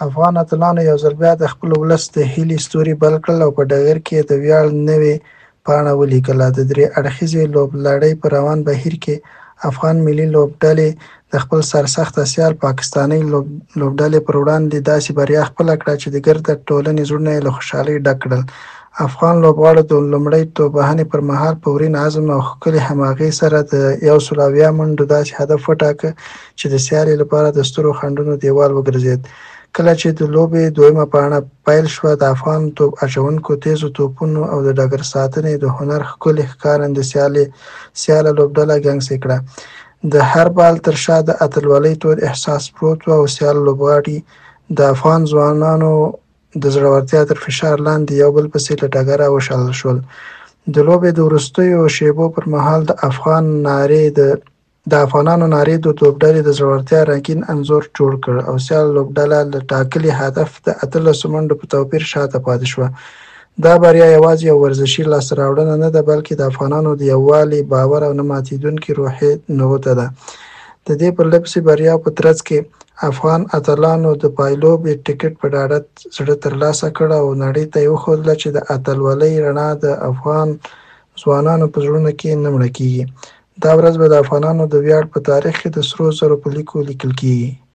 افغان اتلانو یو ځل بیا د خپل ولس د هیلې ستوري بل کړل او په ډګر کې د ویاړ نوې پاڼه ولیکله. د درې اړخیزې لوبلړۍ په روان بهیر کې افغان ملي لوبډلې د خپل سرسخته سیال پاکستاني لوبډلې پر وړاندې داسې بریا خپله کړه چې د ګرده ټولنې زړونه یې له خوشحالۍ ډک کړل. افغان لوبغاړو د لومړیتوب وهنې پر مهال په ورین عزم او ښکلې همغږۍ سره د 100 منډو داسې هدف وټاکه چې د سیالۍ لپاره د سترو خنډونو دیوال وګرځېد. کله چې د لوبې دویمه پاڼه پیل شوه، د افغان توپ اچوونکو تیزو توپونو او د ډګر ساتنې د هنر ښکلې ښکارندې سیاله لوبډله ګنګسې کړه. د هر بال تر شا د اتلولۍ تود احساس پروت و او سیال لوبغاړي د افغان ځوانانو د زړورتیا تر فشار لاندې یو بل پسې له ډګره وشړل شول. د لوبې د وروستیو شیبو پر مهال د افغانانو نارې د لوبډلې د زړورتیا رنګین انځور جوړ کړ او سیال لوبډله له ټاکلي هدف د 18 منډو په توپیر شاته پاتې شوه. دا بریا یوازې یو ورزشي لاسته راوړنه نه ده، بلکې د افغانانو د یووالي، باور او نه ماتېدونکې روحیې نغوته ده. د دې پرله‌پسې بریاو په ترڅ کې افغان اتلانو د پایلوبې ټکټ په ډاډه زړه ترلاسه کړ او نړۍ ته یې وښودله چې د اتلولۍ رڼا د افغان ځوانانو په زړونو کې نه مړه کېږي. دا ورځ به د افغانانو د ویاړ په تاریخ کې د سرو زرو په لیکو لیکل کېږي.